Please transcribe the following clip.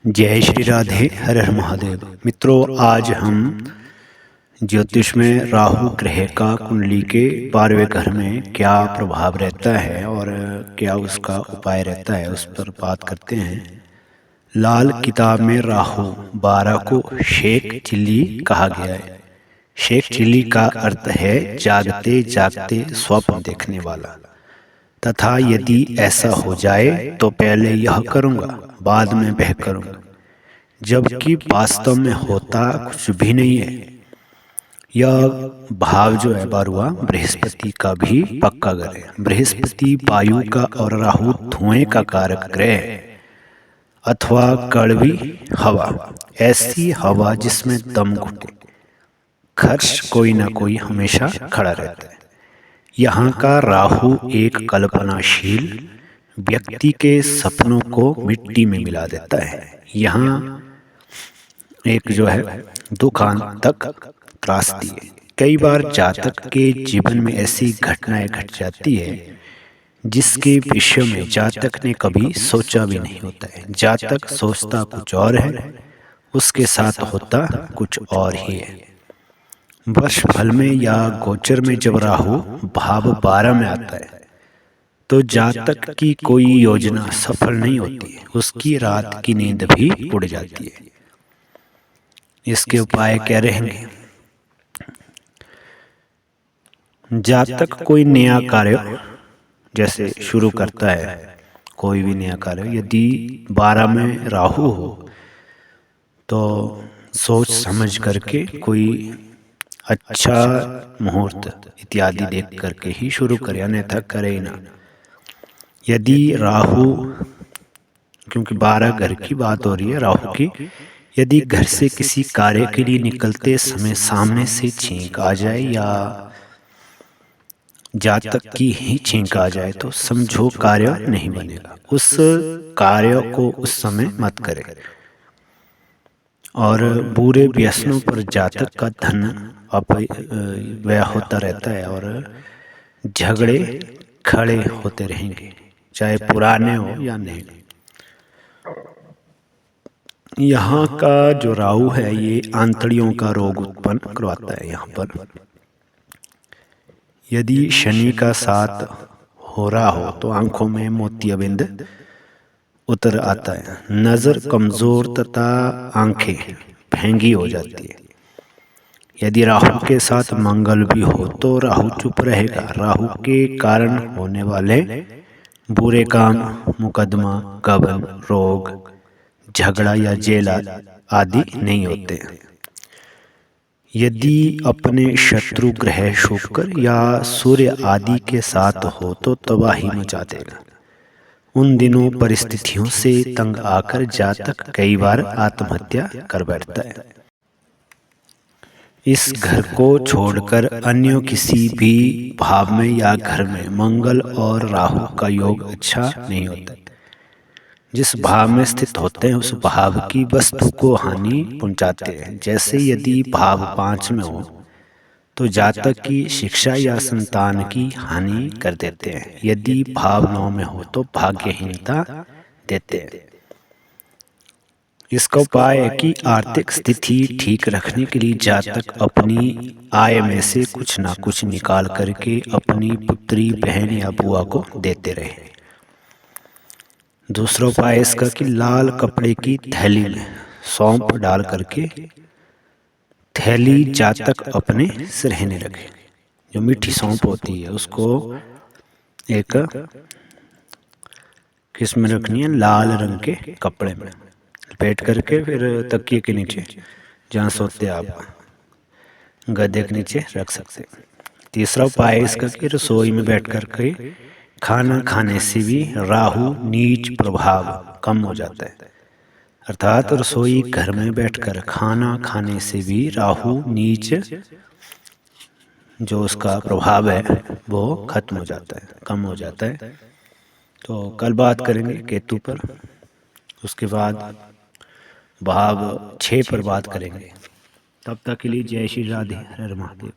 जय श्री राधे, हर हर महादेव। मित्रों, आज हम ज्योतिष में राहु ग्रह का कुंडली के 12वें घर में क्या प्रभाव रहता है और क्या उसका उपाय रहता है, उस पर बात करते हैं। लाल किताब में राहु 12 को शेख चिल्ली कहा गया है। शेख चिल्ली का अर्थ है जागते जागते स्वप्न देखने वाला, तथा यदि ऐसा हो जाए तो पहले यह करूंगा बाद में वह करूंगा, जबकि वास्तव में होता कुछ भी नहीं है। यह भाव जो है 12वां बृहस्पति का भी पक्का ग्रह है। बृहस्पति वायु का और राहु धुएं का कारक ग्रह है, अथवा कड़वी हवा, ऐसी हवा जिसमें दम घुटे, खर्च कोई ना कोई हमेशा खड़ा रहता है। यहाँ का राहु एक कल्पनाशील व्यक्ति के सपनों को मिट्टी में मिला देता है। यहाँ एक जो है दुखांत तक त्रासदी है। कई बार जातक के जीवन में ऐसी घटनाएं घट जाती है जिसके विषय में जातक ने कभी सोचा भी नहीं होता है। जातक सोचता कुछ और है, उसके साथ होता कुछ और ही है। वर्ष फल में या गोचर में जब राहु भाव 12 में आता है तो जातक की कोई योजना सफल नहीं होती है, उसकी रात की नींद भी उड़ जाती है। इसके उपाय क्या रहेंगे? जातक कोई नया कार्य जैसे शुरू करता है, कोई भी नया कार्य, यदि 12 में राहु हो तो सोच समझ करके कोई अच्छा मुहूर्त इत्यादि देख करके ही शुरू करे, अन्यथा करे ही ना। यदि राहु, क्योंकि 12 घर की बात हो रही है राहु की, यदि घर से किसी कार्य के लिए निकलते समय सामने से छींक आ जाए या जातक की ही छींक आ जाए तो समझो कार्य नहीं बनेगा। उस कार्य को उस समय मत करें। और बुरे व्यसनों पर जातक का धन व्यय होता रहता है और झगड़े खड़े होते रहेंगे, चाहे पुराने हो या नहीं। यहाँ का जो राहु है ये आंतड़ियों का रोग उत्पन्न करवाता है। यहाँ पर यदि शनि का साथ हो रहा हो तो आंखों में मोतियाबिंद उतर आता है, नजर कमजोर तथा आंखें महंगी हो जाती है। यदि राहु के साथ मंगल भी हो तो राहु चुप रहेगा। राहु के कारण होने वाले बुरे काम, मुकदमा, गबन, रोग, झगड़ा या जेल आदि नहीं होते। यदि अपने शत्रु ग्रह शुक्र या सूर्य आदि के साथ हो तो तबाही मचा देगा। उन दिनों परिस्थितियों से तंग आकर जातक कई बार आत्महत्या कर बैठता है। इस घर को छोड़कर अन्य किसी भी भाव में या घर में मंगल और राहु का योग अच्छा नहीं होता। जिस भाव में स्थित होते हैं उस भाव की वस्तु को हानि पहुंचाते हैं। जैसे यदि भाव 5 में हो तो जातक की शिक्षा या संतान की हानि कर देते हैं। यदि भाव 9 में हो तो भाग्यहीनता देते हैं। इसका उपाय है कि आर्थिक स्थिति ठीक रखने के लिए जातक अपनी आय में से कुछ ना कुछ निकाल करके अपनी पुत्री, बहन या बुआ को देते रहे। दूसरा उपाय इसका कि लाल कपड़े की थैली में सौंफ डाल करके थैली जातक अपने सिरहने रखे। जो मीठी सौंफ होती है उसको एक किस में रखनी है, लाल रंग के कपड़े में लपेट करके फिर तकिए के नीचे, जहाँ सोते आप, गद्दे के नीचे रख सकते। तीसरा उपाय इसका कि रसोई में बैठ करके खाना खाने से भी राहु नीच प्रभाव कम हो जाता है। अर्थात रसोई घर में बैठकर खाना खाने से भी राहु नीच जो उसका प्रभाव है वो खत्म हो जाता है, कम हो जाता है। तो कल बात करेंगे केतु पर, उसके बाद भाव 6 पर बात करेंगे। तब तक के लिए जय श्री राधे, हर हर महादेव।